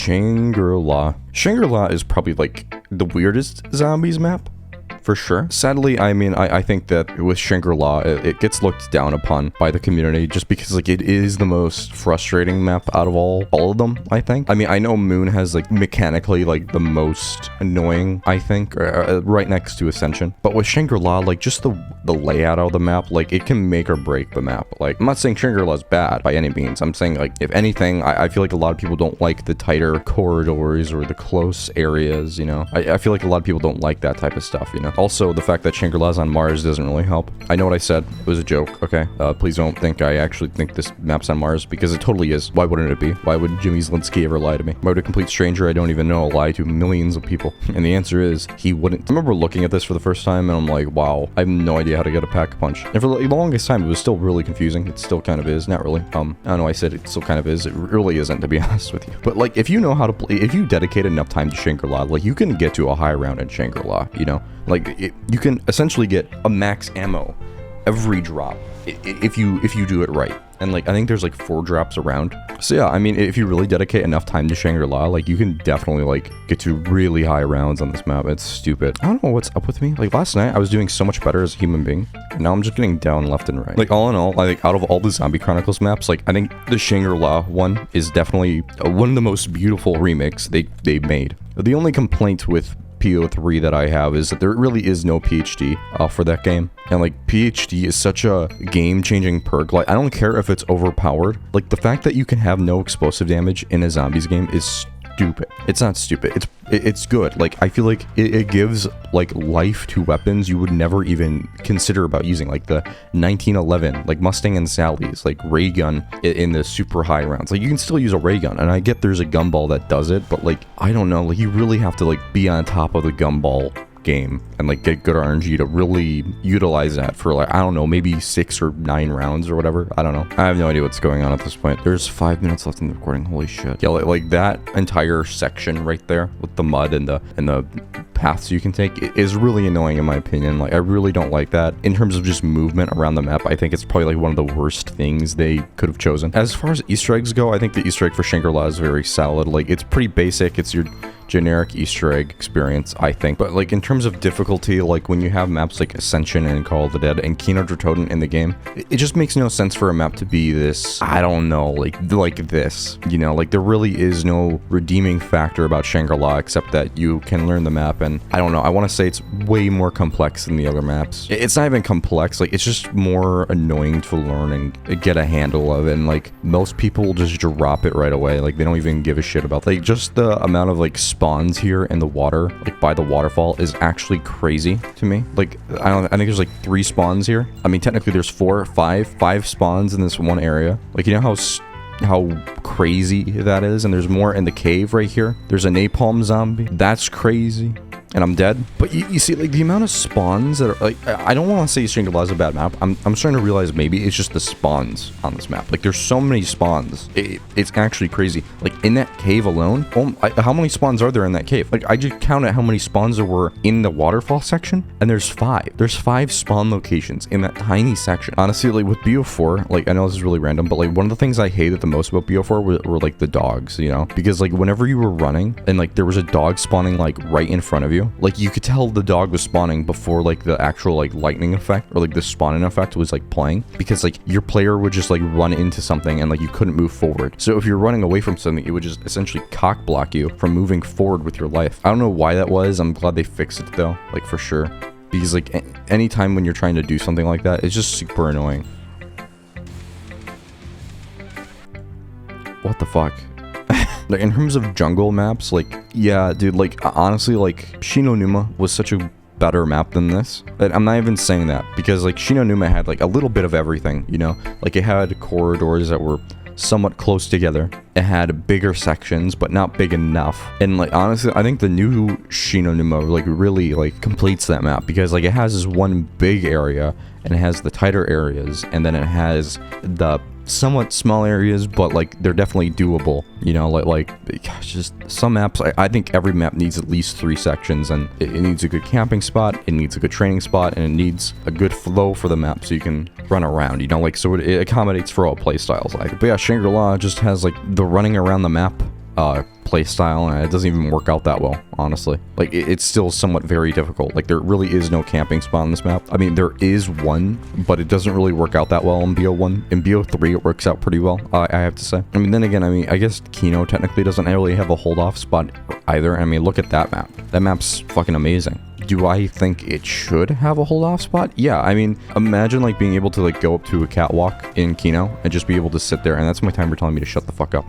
Shangri-La. Shangri-La is probably like the weirdest zombies map. For sure. Sadly, I mean, I think that with Shangri-La, it gets looked down upon by the community just because, like, it is the most frustrating map out of all of them, I think. I mean, I know Moon has, like, mechanically, like, the most annoying, I think, right next to Ascension. But with Shangri-La, like, just the layout of the map, like, it can make or break the map. Like, I'm not saying Shangri-La is bad by any means. I'm saying, like, if anything, I feel like a lot of people don't like the tighter corridors or the close areas, you know? I feel like a lot of people don't like that type of stuff, you know? Also, the fact that Shangri-La's on Mars doesn't really help. I know what I said. It was a joke, okay? Please don't think I actually think this map's on Mars, because it totally is. Why wouldn't it be? Why would Jimmy Zielinski ever lie to me? Why would a complete stranger I don't even know lie to millions of people? And the answer is, he wouldn't. I remember looking at this for the first time, and I'm like, wow, I have no idea how to get a pack-a-punch. And for the longest time, it was still really confusing. It still kind of is. Not really. I don't know, I said it still kind of is. It really isn't, to be honest with you. But, like, if you know how to play, if you dedicate enough time to Shangri-La, like, you can get to a high round in Shangri-La, you know? Like, you can essentially get a max ammo every drop if you do it right. And, like, I think there's, like, 4 drops around. So, yeah, I mean, if you really dedicate enough time to Shangri-La, like, you can definitely, like, get to really high rounds on this map. It's stupid. I don't know what's up with me. Like, last night, I was doing so much better as a human being. And now I'm just getting down left and right. Like, all in all, like, out of all the Zombie Chronicles maps, like, I think the Shangri-La one is definitely one of the most beautiful remakes they made. The only complaint with PO3 that I have is that there really is no PhD for that game. And, like, PhD is such a game-changing perk. Like, I don't care if it's overpowered. Like, the fact that you can have no explosive damage in a zombies game is stupid. It's not stupid. It's good. Like, I feel like it gives, like, life to weapons you would never even consider about using. Like, the 1911, like, Mustang and Sally's, like, ray gun in the super high rounds. Like, you can still use a ray gun, and I get there's a gumball that does it, but, like, I don't know. Like, you really have to, like, be on top of the gumball game and, like, get good RNG to really utilize that for, like, I don't know, maybe 6 or 9 rounds or whatever. I don't know. I have no idea what's going on at this point. There's 5 minutes left in the recording. Holy shit. Yeah, like that entire section right there with the mud and the paths you can take is really annoying in my opinion. Like, I really don't like that. In terms of just movement around the map, I think it's probably, like, one of the worst things they could have chosen. As far as Easter eggs go, I think the Easter egg for Shangri-La is very solid. Like, it's pretty basic. It's your generic Easter egg experience, I think. But, like, in terms of difficulty, like, when you have maps like Ascension and Call of the Dead and Kino der Toten in the game, it just makes no sense for a map to be this, I don't know, like this, you know? Like, there really is no redeeming factor about Shangri-La except that you can learn the map, and I don't know, I want to say it's way more complex than the other maps. It's not even complex, like, it's just more annoying to learn and get a handle of, and, like, most people just drop it right away. Like, they don't even give a shit about, like, just the amount of, like, spawns here in the water, like, by the waterfall is actually crazy to me. Like, I think there's, like, 3 spawns here. I mean, technically there's 5 spawns in this one area. Like, you know how crazy that is? And there's more in the cave right here. There's a napalm zombie. That's crazy. And I'm dead. But you see, like, the amount of spawns that are, like, I don't want to say Shangri-La is a bad map. I'm starting to realize maybe it's just the spawns on this map. Like, there's so many spawns. It's actually crazy. Like, in that cave alone, how many spawns are there in that cave? Like, I just counted how many spawns there were in the waterfall section, and there's 5. There's 5 spawn locations in that tiny section. Honestly, like, with BO4, like, I know this is really random, but, like, one of the things I hated the most about BO4 were like, the dogs, you know? Because, like, whenever you were running, and, like, there was a dog spawning, like, right in front of you, like, you could tell the dog was spawning before, like, the actual, like, lightning effect or, like, the spawning effect was, like, playing, because, like, your player would just, like, run into something and, like, you couldn't move forward. So if you're running away from something, it would just essentially cock block you from moving forward with your life. I don't know why that was. I'm glad they fixed it though, like, for sure, because, like, anytime when you're trying to do something like that, it's just super annoying. What the fuck? Like, in terms of jungle maps, like, yeah, dude, like, honestly, like, Shinonuma was such a better map than this. But I'm not even saying that, because, like, Shinonuma had, like, a little bit of everything, you know? Like, it had corridors that were somewhat close together. It had bigger sections, but not big enough. And, like, honestly, I think the new Shinonuma, like, really, like, completes that map, because, like, it has this one big area, and it has the tighter areas, and then it has the somewhat small areas, but, like, they're definitely doable, you know? Like gosh, just some maps, I think every map needs at least 3 sections, and it needs a good camping spot, it needs a good training spot, and it needs a good flow for the map so you can run around, you know? Like, so it accommodates for all play styles. Like, but yeah, Shangri-La just has, like, the running around the map play style, and it doesn't even work out that well, honestly. Like, it's still somewhat very difficult. Like, there really is no camping spot on this map. I mean, there is one, but it doesn't really work out that well in BO1. In BO3, it works out pretty well, I have to say. I mean, then again, I guess Kino technically doesn't really have a hold-off spot either. I mean, look at that map. That map's fucking amazing. Do I think it should have a hold-off spot? Yeah, I mean, imagine, like, being able to, like, go up to a catwalk in Kino and just be able to sit there, and that's my timer telling me to shut the fuck up.